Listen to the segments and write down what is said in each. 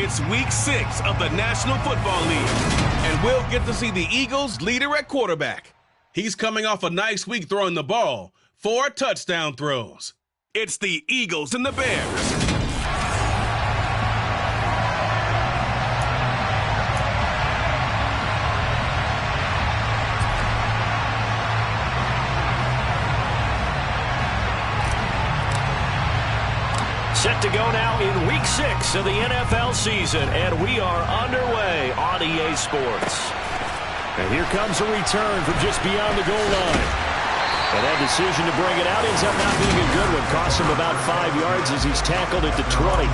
It's week 6 of the National Football League, and we'll get to see the Eagles' leader at quarterback. He's coming off a nice week throwing the ball, 4 touchdown throws. It's the Eagles and the Bears. Set to go now in Week 6 of the NFL season, and we are underway on EA Sports. And here comes a return from just beyond the goal line. And that decision to bring it out ends up not being a good one. Cost him about 5 yards as he's tackled at the 20.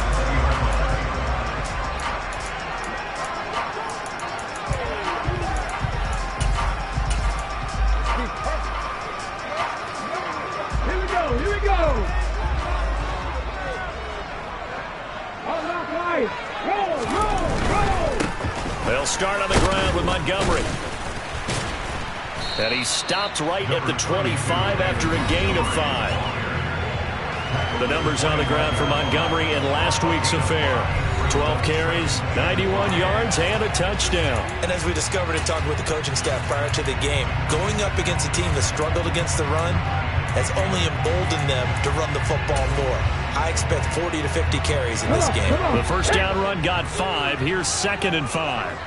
Here we go. They'll start on the ground with Montgomery. And he stopped right at the 25 after a gain of 5. The numbers on the ground for Montgomery in last week's affair. 12 carries, 91 yards, and a touchdown. And as we discovered in talking with the coaching staff prior to the game, going up against a team that struggled against the run has only emboldened them to run the football more. I expect 40 to 50 carries in this game. The first down run got 5. Here's 2nd and 5.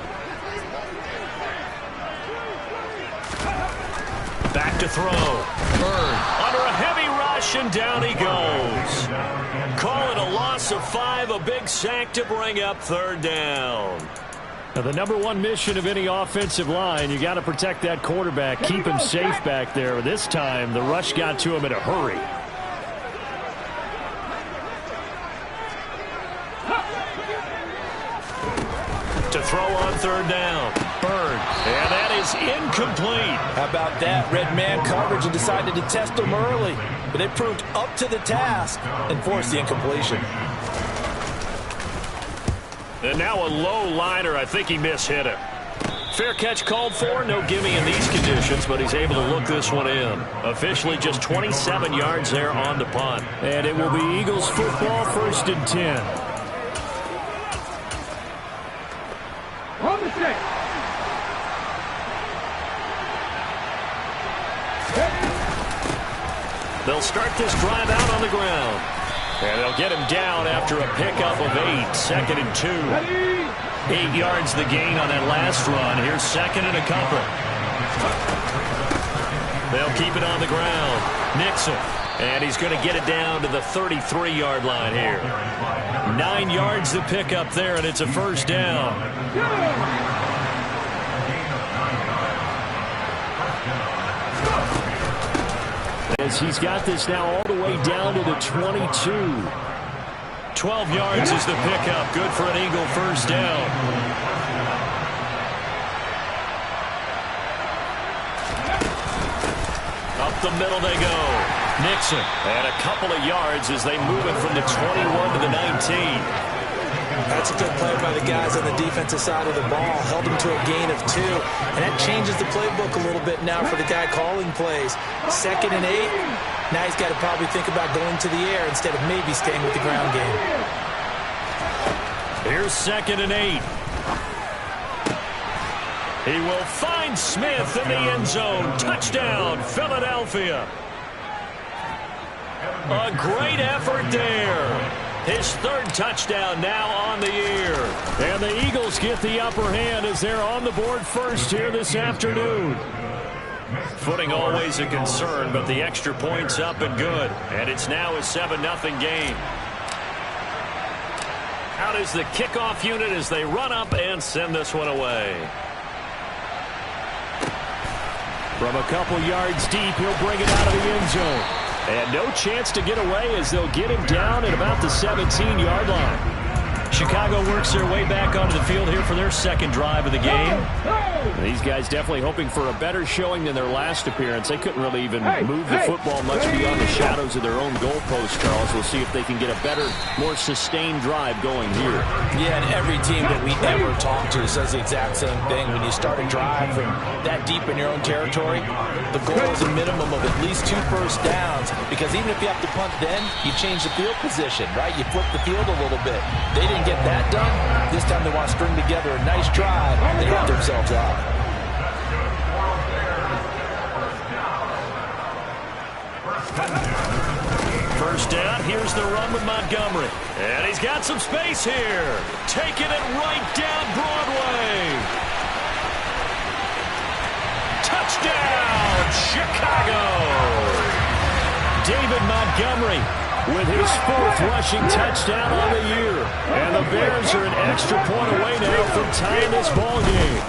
Back to throw. Bird under a heavy rush, and down he goes. Call it a loss of 5, a big sack to bring up 3rd down. Now, the number one mission of any offensive line, you got to protect that quarterback, keep him safe back there. This time, the rush got to him in a hurry. To throw on 3rd down. Bird. And that is incomplete. How about that? Red man coverage and decided to test them early. But they proved up to the task and forced the incompletion. And now a low liner. I think he mishit it. Fair catch called for. No gimme in these conditions, but he's able to look this one in. Officially just 27 yards there on the punt. And it will be Eagles football, 1st and 10. On the stick. They'll start this drive out on the ground. And they'll get him down after a pickup of 8. 2nd and 2. 8 yards the gain on that last run. Here's 2nd and a couple. They'll keep it on the ground. Nixon. And he's going to get it down to the 33-yard line here. 9 yards to pick up there, and it's a 1st down. As he's got this now all the way down to the 22. 12 yards is the pickup. Good for an Eagle 1st down. Up the middle they go. Nixon. And a couple of yards as they move it from the 21 to the 19. That's a good play by the guys on the defensive side of the ball. Held them to a gain of 2. And that changes the playbook a little bit now for the guy calling plays. 2nd and 8. Now he's got to probably think about going to the air instead of maybe staying with the ground game. Here's 2nd and 8. He will find Smith in the end zone. Touchdown, Philadelphia. A great effort there. His 3rd touchdown now on the year. And the Eagles get the upper hand as they're on the board first here this afternoon. Footing always a concern, but the extra point's up and good. And it's now a 7-0 game. Out is the kickoff unit as they run up and send this one away. From a couple yards deep, he'll bring it out of the end zone. And no chance to get away as they'll get him down at about the 17-yard line. Chicago works their way back onto the field here for their 2nd drive of the game. These guys definitely hoping for a better showing than their last appearance. They couldn't really even move the football much beyond the shadows of their own goalpost, Charles. We'll see if they can get a better, more sustained drive going here. Yeah, and every team that we ever talk to says the exact same thing. When you start a drive from that deep in your own territory, the goal is a minimum of at least 2 first downs, because even if you have to punt then, you change the field position, right? You flip the field a little bit. They didn't get that done. This time they want to string together a nice drive and help themselves out. First down, here's the run with Montgomery. And he's got some space here. Taking it right down Broadway. Touchdown, Chicago. David Montgomery with his 4th rushing touchdown on the year. And the Bears are an extra point away now from tying this ball game.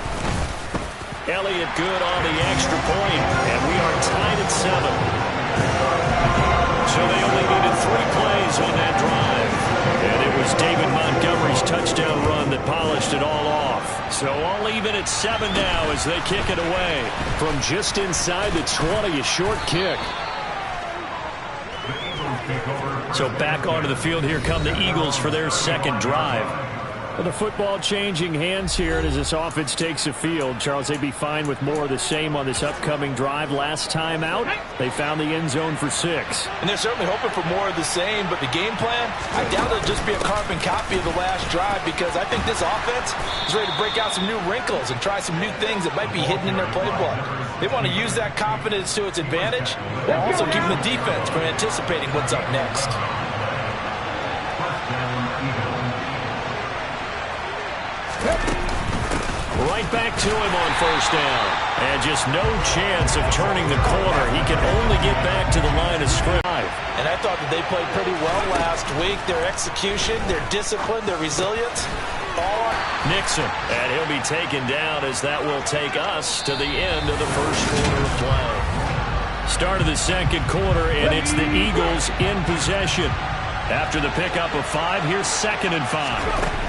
Elliott good on the extra point, and we are tied at 7. So they only needed 3 plays on that drive. And it was David Montgomery's touchdown run that polished it all off. So all even at 7 now as they kick it away from just inside the 20, a short kick. So back onto the field, here come the Eagles for their second drive. Well, the football changing hands here, and as this offense takes the field, Charles, they'd be fine with more of the same on this upcoming drive. Last time out, they found the end zone for 6. And they're certainly hoping for more of the same, but the game plan, I doubt it'll just be a carbon copy of the last drive, because I think this offense is ready to break out some new wrinkles and try some new things that might be hidden in their playbook. They want to use that confidence to its advantage, while also keeping the defense from anticipating what's up next. Right back to him on first down. And just no chance of turning the corner. He can only get back to the line of scrimmage. And I thought that they played pretty well last week. Their execution, their discipline, their resilience, all on Nixon. And he'll be taken down as that will take us to the end of the first quarter of play. Start of the second quarter, and it's the Eagles in possession. After the pickup of 5, here's 2nd and 5.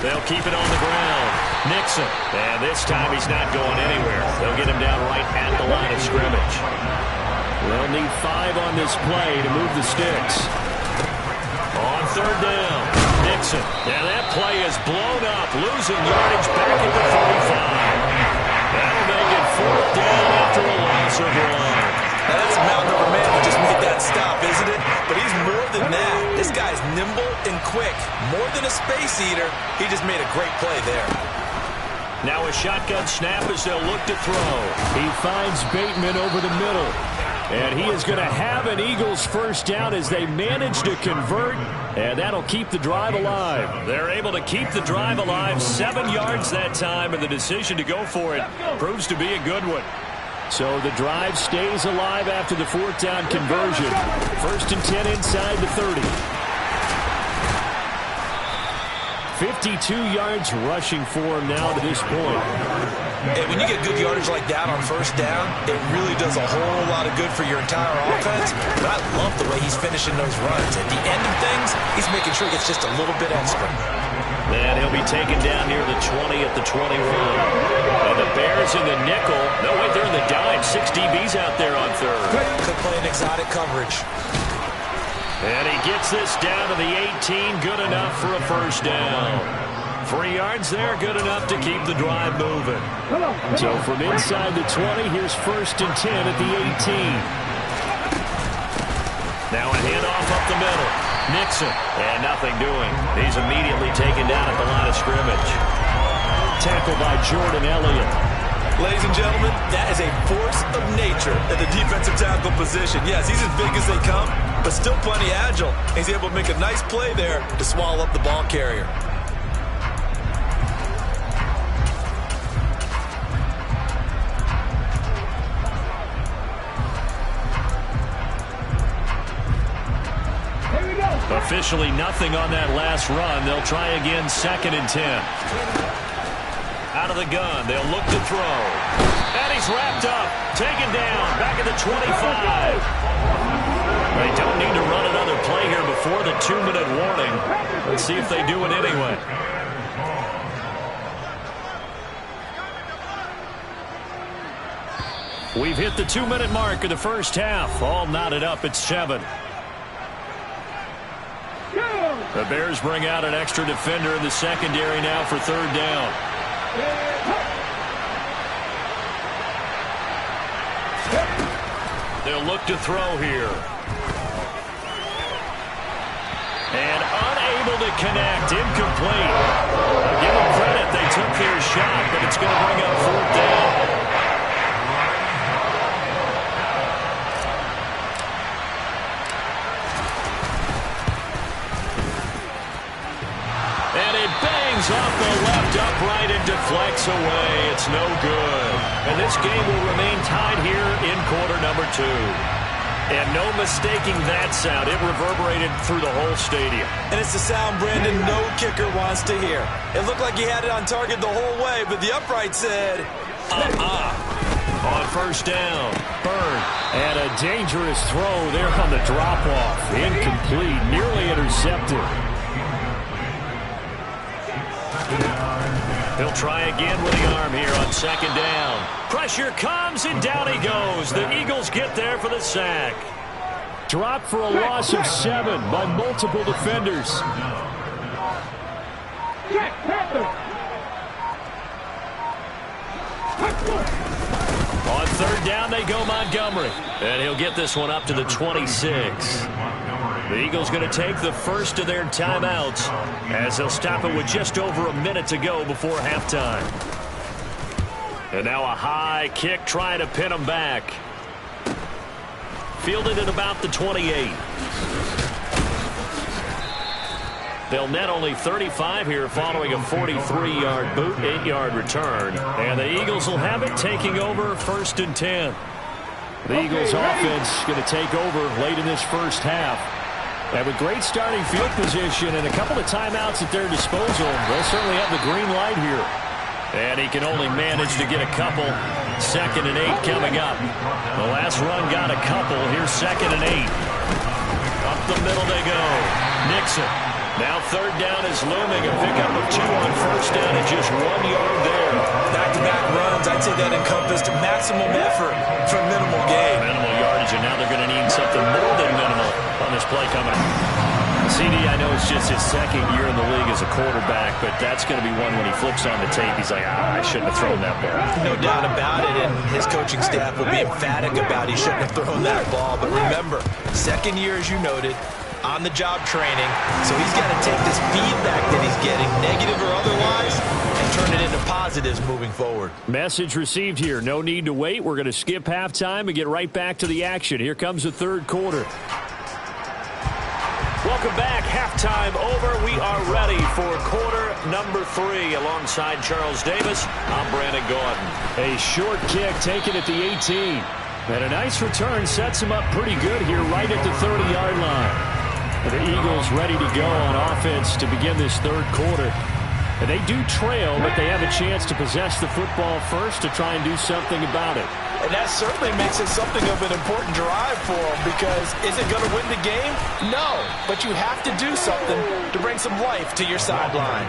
They'll keep it on the ground. Nixon. And this time he's not going anywhere. They'll get him down right at the line of scrimmage. They'll need 5 on this play to move the sticks. On 3rd down, Nixon. And that play is blown up, losing yardage back at the 45. That'll make it 4th down after a loss of 1. Now that's a mountain of a man who just made that stop, isn't it? But he's more than that. This guy's nimble and quick. More than a space eater, he just made a great play there. Now a shotgun snap as they'll look to throw. He finds Bateman over the middle. And he is going to have an Eagles first down as they manage to convert. And that'll keep the drive alive. They're able to keep the drive alive. 7 yards that time, and the decision to go for it proves to be a good one. So the drive stays alive after the 4th down conversion. 1st and 10 inside the 30. 52 yards rushing for him now to this point. And when you get good yardage like that on first down, it really does a whole lot of good for your entire offense. But I love the way he's finishing those runs. At the end of things, he's making sure he gets just a little bit extra. And he'll be taken down near the 20 at the 21. And the Bears in the nickel. No, wait, they're in the dime. 6 DBs out there on 3rd. Could play an exotic coverage. And he gets this down to the 18. Good enough for a first down. 3 yards there, good enough to keep the drive moving. So from inside the 20, here's 1st and 10 at the 18. Now a handoff up the middle. Nixon, and nothing doing. He's immediately taken down at the line of scrimmage. Tackled by Jordan Elliott. Ladies and gentlemen, that is a force of nature at the defensive tackle position. Yes, he's as big as they come, but still plenty agile. He's able to make a nice play there to swallow up the ball carrier. Officially nothing on that last run. They'll try again, 2nd and 10. Out of the gun, they'll look to throw. And he's wrapped up, taken down, back at the 25. They don't need to run another play here before the 2-minute warning. Let's see if they do it anyway. We've hit the 2-minute mark of the first half. All knotted up at 7. The Bears bring out an extra defender in the secondary now for third down. They'll look to throw here. And unable to connect. Incomplete. I'll give them credit. They took their shot, but it's going to bring up fourth down. And it bangs off the left upright and deflects away. It's no good. And this game will remain tied here in quarter number 2. And no mistaking that sound. It reverberated through the whole stadium. And it's the sound, Brandon, no kicker wants to hear. It looked like he had it on target the whole way, but the upright said, On first down, Bird. And a dangerous throw there on the drop-off. Incomplete, nearly intercepted. He'll try again with the arm here on second down. Pressure comes, and down he goes. The Eagles get there for the sack. Dropped for a loss of 7 by multiple defenders. On third down, they go Montgomery. And he'll get this one up to the 26. The Eagles going to take the first of their timeouts as they'll stop it with just over a minute to go before halftime. And now a high kick trying to pin them back. Fielded at about the 28. They'll net only 35 here following a 43-yard boot, 8-yard return. And the Eagles will have it taking over first and 10. The Eagles offense going to take over late in this first half. They have a great starting field position and a couple of timeouts at their disposal. They'll certainly have the green light here. And he can only manage to get a couple. Second and 8 coming up. The last run got a couple. Here's second and 8. Up the middle they go. Nixon. Now third down is looming. A pickup of 2 on first down and just 1 yard there. Back-to-back runs, I'd say that encompassed maximum effort for minimal gain. Minimal yardage, and now they're going to need something more than minimal on this play coming up. CD, I know it's just his second year in the league as a quarterback, but that's going to be one when he flips on the tape. He's like, I shouldn't have thrown that ball. No doubt about it, and his coaching staff will be emphatic about he shouldn't have thrown that ball. But remember, second year, as you noted, on-the-job training, so he's got to take this feedback that he's getting, negative or otherwise, and turn it into positives moving forward. Message received here. No need to wait. We're going to skip halftime and get right back to the action. Here comes the third quarter. Welcome back. Halftime over. We are ready for quarter number 3. Alongside Charles Davis, I'm Brandon Gordon. A short kick taken at the 18. And a nice return sets him up pretty good here right at the 30-yard line. The Eagles ready to go on offense to begin this third quarter. And they do trail, but they have a chance to possess the football first to try and do something about it. And that certainly makes it something of an important drive for them, because is it going to win the game? No, but you have to do something to bring some life to your sideline.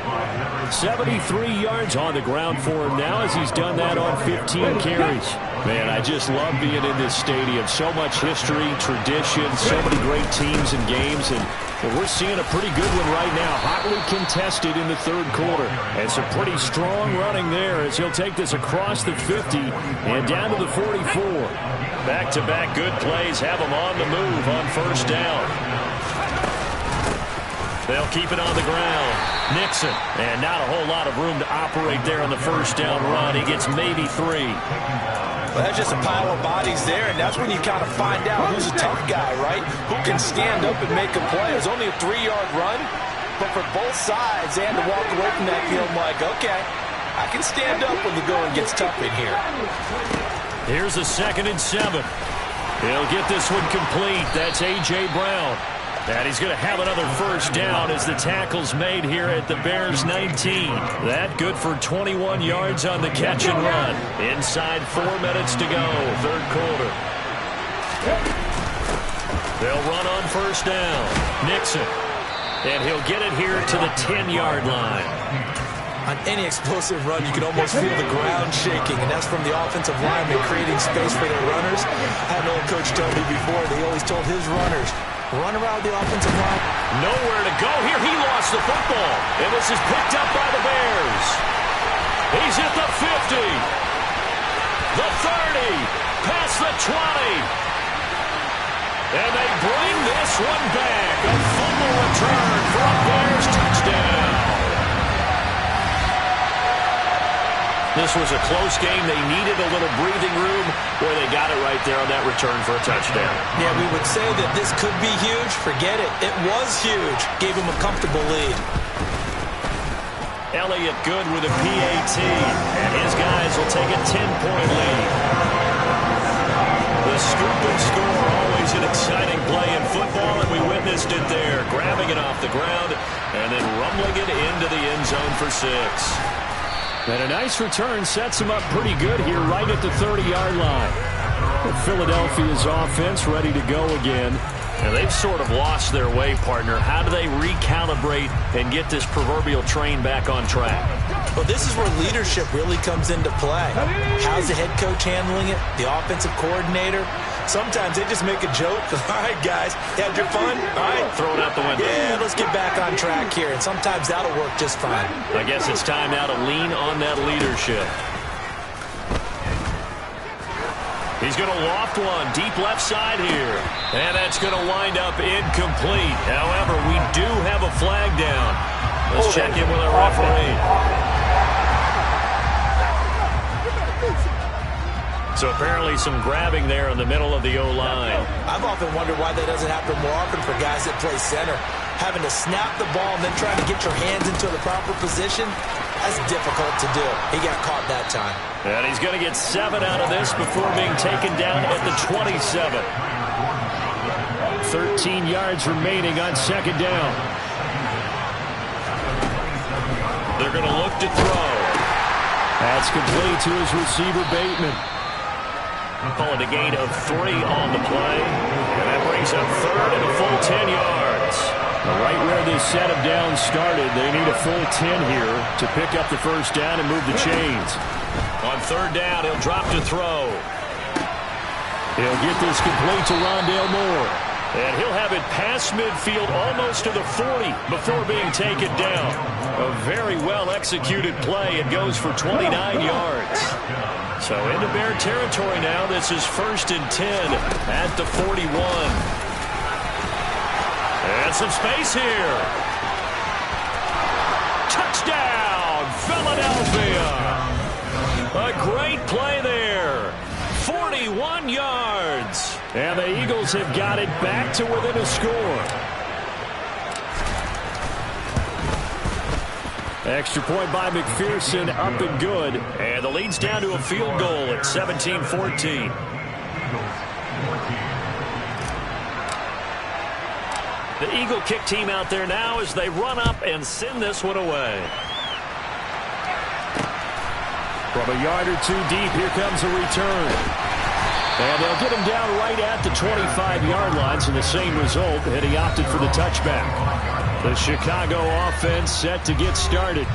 73 yards on the ground for him now as he's done that on 15 carries. Man, I just love being in this stadium. So much history, tradition, so many great teams and games, and we're seeing a pretty good one right now. Hotly contested in the third quarter. And some pretty strong running there as he'll take this across the 50 and down to the 44. Back-to-back good plays have him on the move on first down. They'll keep it on the ground. Nixon, and not a whole lot of room to operate there on the first down run. He gets maybe 3. Well, that's just a pile of bodies there, and that's when you kind of find out who's a tough guy, right? Who can stand up and make a play. It's only a 3-yard run, but for both sides, they had to walk away from that feeling like, okay, I can stand up when the going gets tough in here. Here's a 2nd and 7. He'll get this one complete. That's A.J. Brown. And he's going to have another first down as the tackle's made here at the Bears 19. That good for 21 yards on the catch and run. Inside 4 minutes to go, third quarter. They'll run on first down. Nixon. And he'll get it here to the 10-yard line. On any explosive run, you can almost feel the ground shaking, and that's from the offensive linemen creating space for their runners. I had an old coach tell me before, they always told his runners, run around the offensive line. Nowhere to go here. He lost the football, and this is picked up by the Bears. He's at the 50, the 30, past the 20. And they bring this one back. A fumble return for a Bears touchdown. This was a close game. They needed a little breathing room where they got it right there on that return for a touchdown. Yeah, we would say that this could be huge. Forget it. It was huge. Gave him a comfortable lead. Elliott good with a PAT, and his guys will take a 10-point lead. The scoop and score, always an exciting play in football, and we witnessed it there, grabbing it off the ground and then rumbling it into the end zone for 6. And a nice return sets him up pretty good here right at the 30-yard line. Philadelphia's offense ready to go again. And they've sort of lost their way, partner. How do they recalibrate and get this proverbial train back on track? Well, this is where leadership really comes into play. How's the head coach handling it? The offensive coordinator? Sometimes they just make a joke. All right, guys, you had your fun? All right. Throw it out the window. Yeah, let's get back on track here. And sometimes that'll work just fine. I guess it's time now to lean on that leadership. He's going to loft one deep left side here. And that's going to wind up incomplete. However, we do have a flag down. Let's check in with our referee. So apparently some grabbing there in the middle of the O-line. I've often wondered why that doesn't happen more often for guys that play center. Having to snap the ball and then trying to get your hands into the proper position, that's difficult to do. He got caught that time. And he's going to get 7 out of this before being taken down at the 27. 13 yards remaining on second down. They're going to look to throw. That's complete to his receiver, Bateman. Call it a gain of 3 on the play. And that brings up third and a full 10 yards. Right where this set of downs started, they need a full 10 here to pick up the first down and move the chains. On third down, he'll drop to throw. He'll get this complete to Rondale Moore. And he'll have it past midfield almost to the 40 before being taken down. A very well-executed play. It goes for 29 yards. So into Bear territory now. This is 1st and 10 at the 41. And some space here. Touchdown, Philadelphia. A great play there. 41 yards. And the Eagles have got it back to within a score. Extra point by McPherson, up and good. And the lead's down to a field goal at 17-14. The Eagle kick team out there now as they run up and send this one away. From a yard or two deep, here comes a return. And they'll get him down right at the 25-yard line, so the same result, and he opted for the touchback. The Chicago offense set to get started.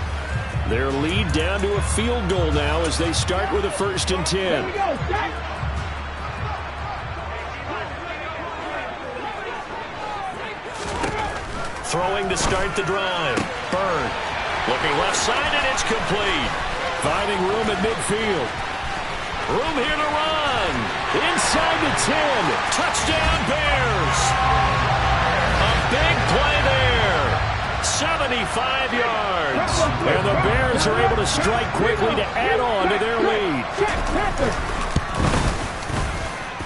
Their lead down to a field goal now as they start with a 1st and 10. Throwing to start the drive. Byrne looking left side, and it's complete. Finding room at midfield. Room here to run. Inside the 10. Touchdown, Bears. A big play there. 75 yards. And the Bears are able to strike quickly to add on to their lead.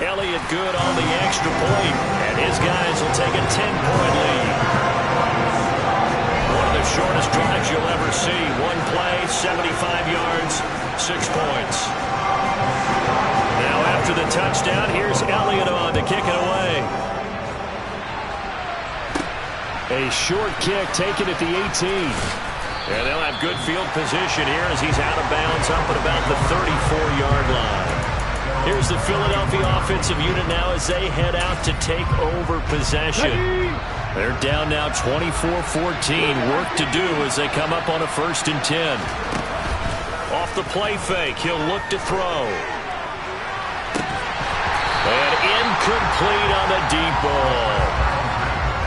Elliott good on the extra point, and his guys will take a 10-point lead. One of the shortest drives you'll ever see. One play, 75 yards, 6 points. Now after the touchdown, here's Elliott on to kick it away. A short kick taken at the 18. And they'll have good field position here as he's out of bounds up at about the 34-yard line. Here's the Philadelphia offensive unit now as they head out to take over possession. They're down now 24-14. Work to do as they come up on a 1st and 10. Off the play fake, he'll look to throw. And incomplete on the deep ball.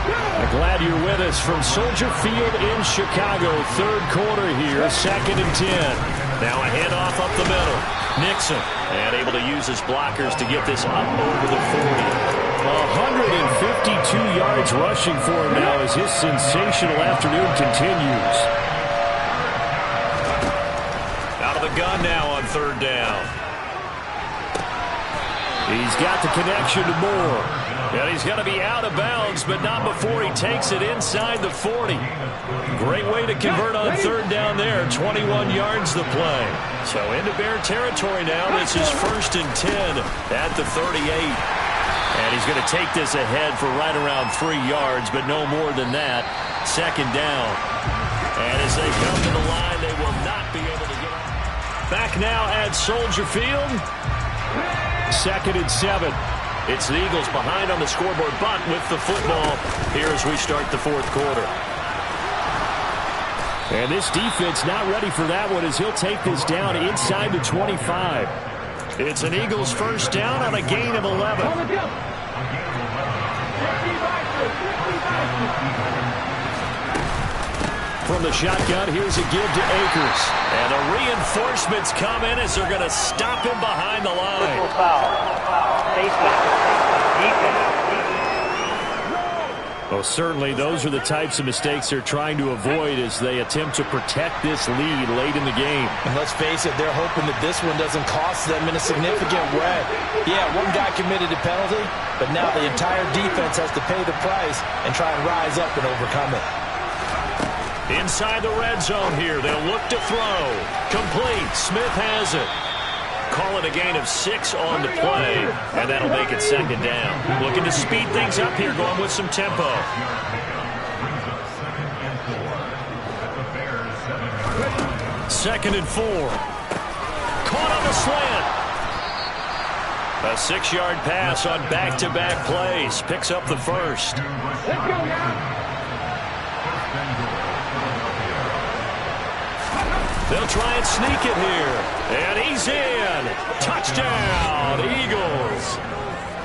I'm glad you're with us from Soldier Field in Chicago. 3rd quarter here, 2nd and 10. Now a handoff up the middle. Nixon, and able to use his blockers to get this up over the 40. 152 yards rushing for him now as his sensational afternoon continues. Out of the gun now on 3rd down. He's got the connection to Moore. And he's going to be out of bounds, but not before he takes it inside the 40. Great way to convert on 3rd down there. 21 yards the play. So into Bear territory now. This is 1st and 10 at the 38. And he's going to take this ahead for right around 3 yards, but no more than that. 2nd down. And as they come to the line, they will not be able to get it. Back now at Soldier Field. 2nd and 7. It's the Eagles behind on the scoreboard, but with the football here as we start the 4th quarter. And this defense not ready for that one as he'll take this down inside the 25. It's an Eagles 1st down on a gain of 11. From the shotgun, here's a give to Akers. And the reinforcements come in as they're going to stop him behind the line. Well, certainly those are the types of mistakes they're trying to avoid as they attempt to protect this lead late in the game. And let's face it, they're hoping that this one doesn't cost them in a significant way. Yeah, one guy committed a penalty, but now the entire defense has to pay the price and try and rise up and overcome it. Inside the red zone here, they'll look to throw. Complete. Smith has it. Call it a gain of 6 on the play, and that'll make it 2nd down. Looking to speed things up here, going with some tempo. Second and 4. Caught on the slant. A 6-yard pass on back-to-back plays. Picks up the 1st. Let's go now. They'll try and sneak it here. And he's in. Touchdown, Eagles.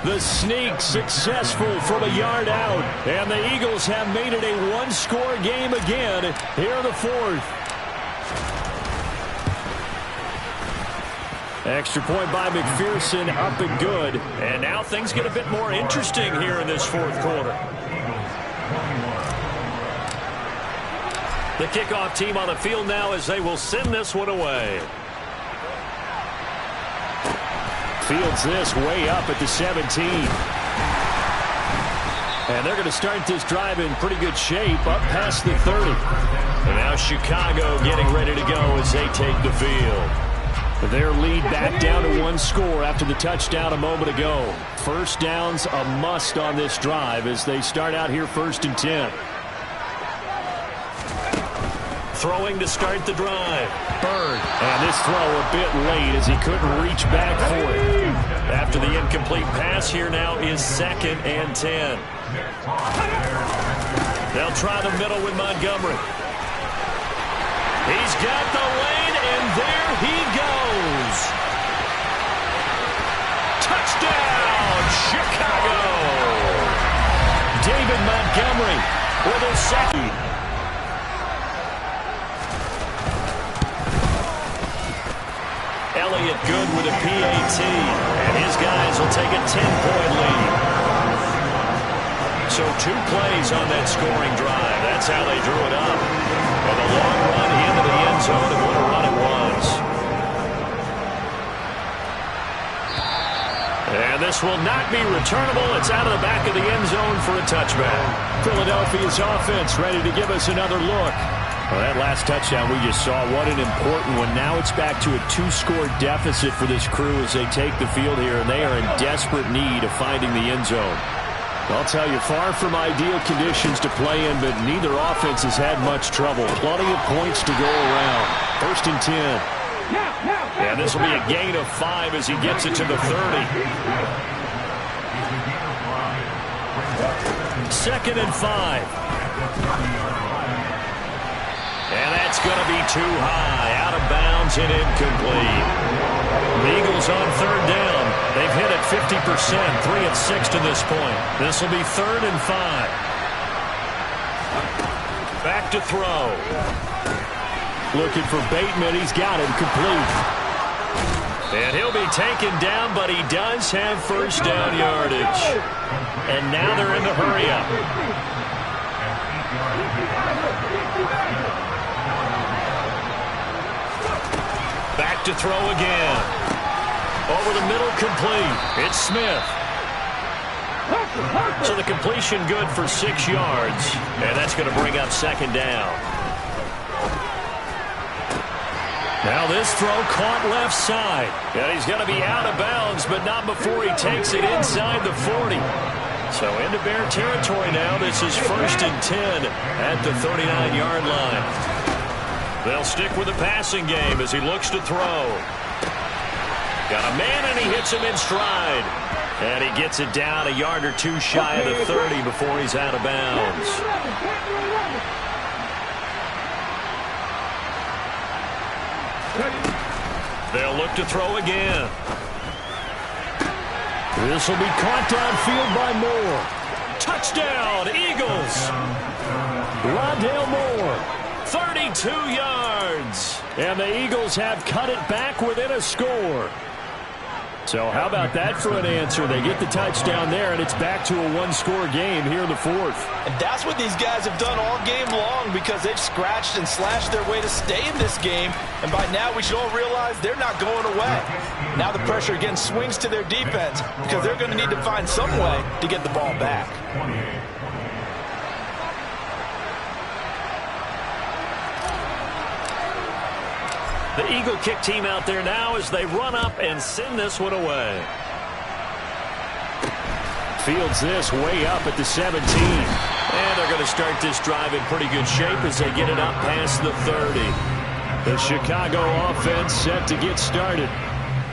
The sneak successful from a yard out. And the Eagles have made it a 1-score game again here in the 4th. Extra point by McPherson, up and good. And now things get a bit more interesting here in this 4th quarter. The kickoff team on the field now as they will send this one away. Fields this way up at the 17. And they're going to start this drive in pretty good shape up past the 30. And now Chicago getting ready to go as they take the field. Their lead back down to 1 score after the touchdown a moment ago. 1st down's a must on this drive as they start out here 1st and 10. Throwing to start the drive. Bird. And this throw a bit late as he couldn't reach back for it. After the incomplete pass, here now is 2nd and 10. They'll try the middle with Montgomery. He's got the lane, and there he goes. Touchdown, Chicago. David Montgomery with his 2nd. Elliott good with a PAT, and his guys will take a 10-point lead. So 2 plays on that scoring drive. That's how they drew it up. And a long run into the end zone, and what a run it was. And this will not be returnable. It's out of the back of the end zone for a touchback. Philadelphia's offense ready to give us another look. Well, that last touchdown we just saw, what an important one. Now it's back to a 2-score deficit for this crew as they take the field here, and they are in desperate need of finding the end zone. I'll tell you, far from ideal conditions to play in, but neither offense has had much trouble. Plenty of points to go around. 1st and 10. And this will be a gain of 5 as he gets it to the 30. 2nd and 5. And that's going to be too high. Out of bounds and incomplete. The Eagles on 3rd down. They've hit it 50%, 3 of 6 to this point. This will be 3rd and 5. Back to throw. Looking for Bateman. He's got him complete. And he'll be taken down, but he does have 1st down yardage. And now they're in the hurry-up. Back to throw again. Over the middle, complete. It's Smith. So the completion good for 6 yards. And that's going to bring up 2nd down. Now this throw caught left side. And he's going to be out of bounds, but not before he takes it inside the 40. So into Bear territory now. This is 1st and 10 at the 39-yard line. They'll stick with the passing game as he looks to throw. Got a man, and he hits him in stride. And he gets it down a yard or two shy of the 30 before he's out of bounds. They'll look to throw again. This will be caught downfield by Moore. Touchdown, Eagles. Rondale Moore. 32 yards. And the Eagles have cut it back within a score. So how about that for an answer? They get the touchdown there, and it's back to a 1-score game here in the 4th. And that's what these guys have done all game long, because they've scratched and slashed their way to stay in this game. And by now we should all realize they're not going away. Now the pressure again swings to their defense, because they're going to need to find some way to get the ball back. The Eagle kick team out there now as they run up and send this one away. Fields this way up at the 17. And they're going to start this drive in pretty good shape as they get it up past the 30. The Chicago offense set to get started.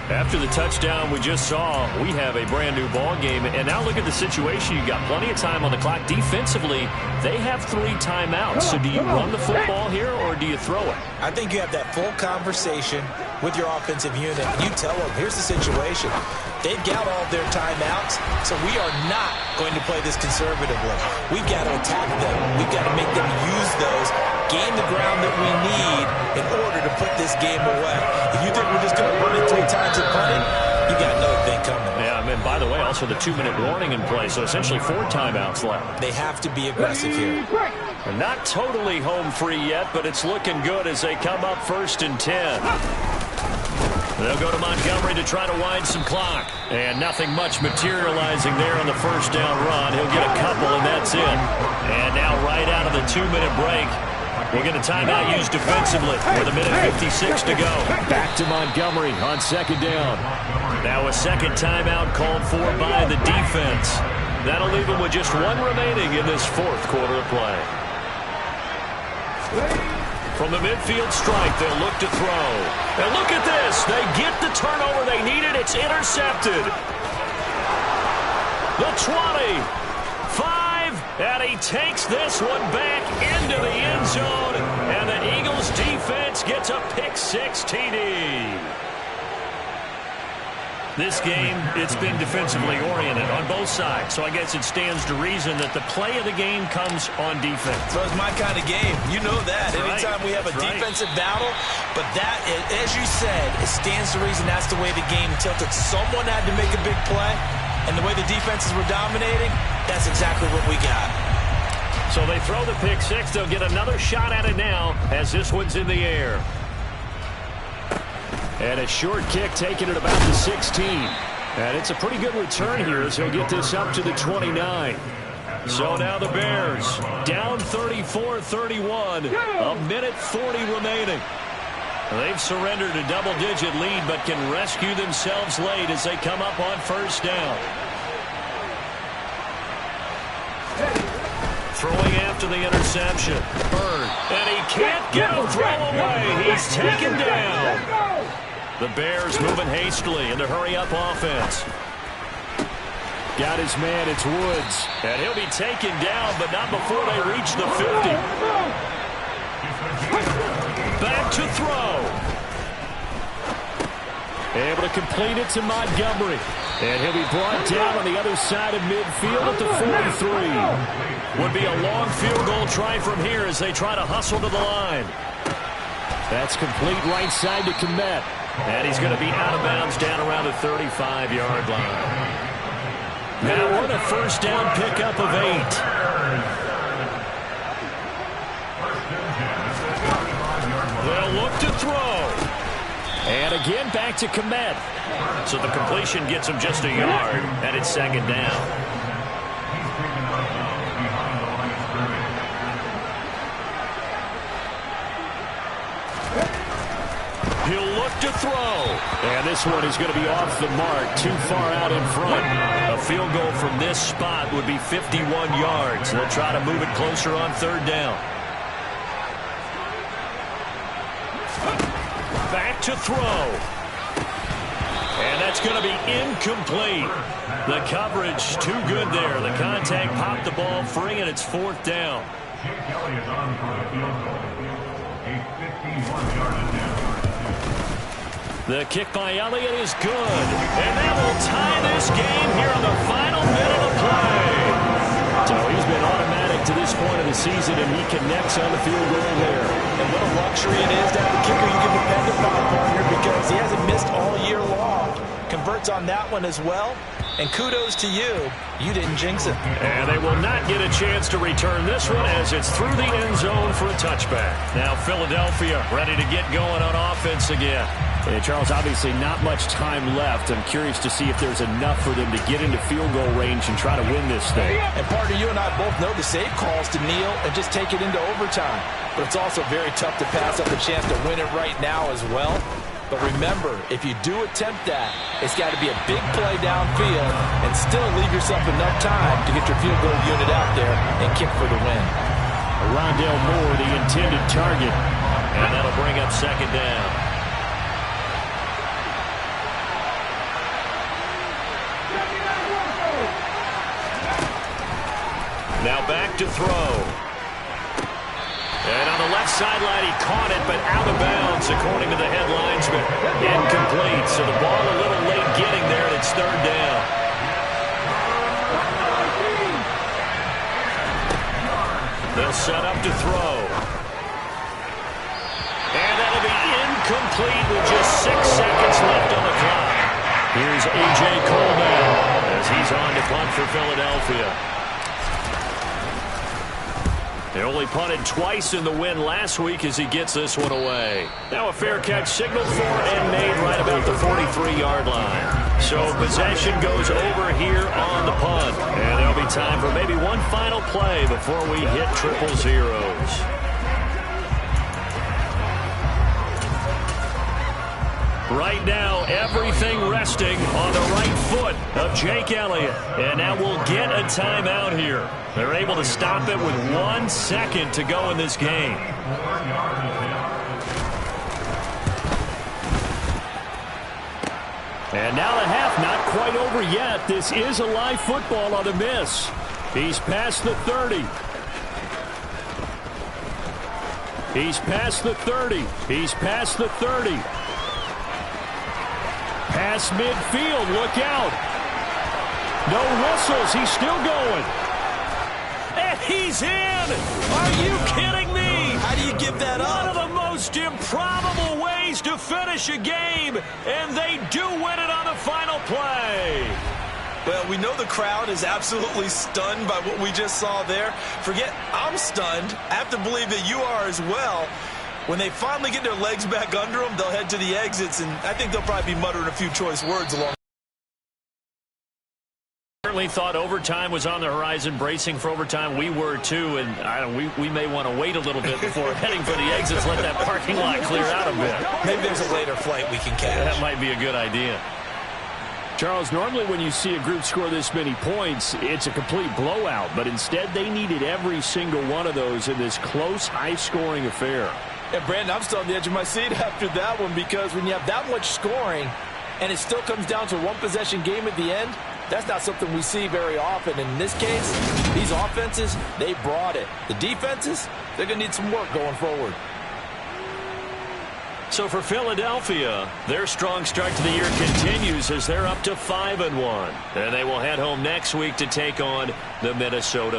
After the touchdown we just saw, we have a brand-new ball game. And now look at the situation. You've got plenty of time on the clock. Defensively, they have 3 timeouts. So do you run the football here, or do you throw it? I think you have that full conversation with your offensive unit. You tell them, here's the situation. They've got all of their timeouts, so we are not going to play this conservatively. We've got to attack them. We've got to make them use those, gain the ground that we need in order to put this game away. If you think we're just going to run it 3 times and punt it, you got another thing coming. Yeah, and by the way, also the 2-minute warning in play, so essentially 4 timeouts left. They have to be aggressive here. They're not totally home free yet, but it's looking good as they come up 1st and 10. They'll go to Montgomery to try to wind some clock. And nothing much materializing there on the 1st down run. He'll get a couple, and that's it. And now right out of the 2-minute break, we'll get a timeout used defensively with 1:56 to go. Back to Montgomery on 2nd down. Now a second timeout called for by the defense. That'll leave them with just 1 remaining in this 4th quarter of play. From the midfield stripe, they'll look to throw. And look at this. They get the turnover they needed. It's intercepted. The 20. 5. And he takes this one back into the end zone. And the Eagles defense gets a pick-6 TD. This game, it's been defensively oriented on both sides. So I guess it stands to reason that the play of the game comes on defense. So it's my kind of game. You know that. Right. Anytime we have a defensive battle. But that, as you said, it stands to reason that's the way the game tilted. Someone had to make a big play. And the way the defenses were dominating, that's exactly what we got. So they throw the pick-6. They'll get another shot at it now as this one's in the air. And a short kick taken at about the 16. And it's a pretty good return here as he'll get this up to the 29. So now the Bears down 34-31. 1:40 remaining. They've surrendered a double-digit lead but can rescue themselves late as they come up on 1st down. Throwing after the interception. Bird. And he can't get a throw away. He's taken down. The Bears moving hastily in the hurry-up offense. Got his man, it's Woods. And he'll be taken down, but not before they reach the 50. Back to throw. Able to complete it to Montgomery. And he'll be brought down on the other side of midfield at the 43. Would be a long field goal try from here as they try to hustle to the line. That's complete right side to Komet. And he's going to be out of bounds down around the 35-yard line. Now we're in a first down pickup of 8. They'll look to throw. And again back to Komet. So the completion gets him just a yard, and it's second down. He'll look to throw. And this one is going to be off the mark, too far out in front. A field goal from this spot would be 51 yards. They'll try to move it closer on third down. Back to throw. And that's going to be incomplete. The coverage too good there. The contact popped the ball free, and it's fourth down. The kick by Elliott is good. And that will tie this game here in the final minute of play. So he's been automatic to this point of the season, and he connects on the field goal there. And what a luxury it is to have a kicker you can depend upon, partner, because he hasn't missed all year long. Converts on that one as well. And kudos to you. You didn't jinx it. And they will not get a chance to return this one as it's through the end zone for a touchback. Now Philadelphia ready to get going on offense again. And Charles, obviously not much time left. I'm curious to see if there's enough for them to get into field goal range and try to win this thing. And partner, you and I both know the save calls to kneel and just take it into overtime. But it's also very tough to pass up a chance to win it right now as well. But remember, if you do attempt that, it's got to be a big play downfield and still leave yourself enough time to get your field goal unit out there and kick for the win. Rondale Moore, the intended target. And that'll bring up second down. Now back to throw. And on the left sideline, he caught it, but out of bounds, according to the head linesman. Incomplete, so the ball a little late getting there, and it's third down. They'll set up to throw. And that'll be incomplete with just 6 seconds left on the clock. Here's A.J. Coleman as he's on to punt for Philadelphia. They only punted twice in the win last week as he gets this one away. Now a fair catch signaled for and made right about the 43-yard line. So possession goes over here on the punt. And there'll be time for maybe one final play before we hit triple zeros. Right now, everything resting on the right foot of Jake Elliott. And now we'll get a timeout here. They're able to stop it with 1 second to go in this game. And now the half not quite over yet. This is a live football on the miss. He's past the 30. He's past the 30. He's past the 30. Past midfield, look out. No whistles, he's still going. And he's in! Are you kidding me? How do you give that up? One of the most improbable ways to finish a game, and they do win it on the final play. Well, we know the crowd is absolutely stunned by what we just saw there. Forget I'm stunned. I have to believe that you are as well. When they finally get their legs back under them, they'll head to the exits, and I think they'll probably be muttering a few choice words along. Certainly thought overtime was on the horizon, bracing for overtime. We were too, and we may want to wait a little bit before heading for the exits, let that parking lot clear out a bit. Maybe there's a later flight we can catch. That might be a good idea. Charles, normally when you see a group score this many points, it's a complete blowout, but instead they needed every single one of those in this close, high-scoring affair. And Brandon, I'm still on the edge of my seat after that one, because when you have that much scoring and it still comes down to one possession game at the end, That's not something we see very often. And in this case, these offenses, they brought it. The defenses, they're going to need some work going forward. So for Philadelphia, their strong start to the year continues as they're up to 5-1. And they will head home next week to take on the Minnesota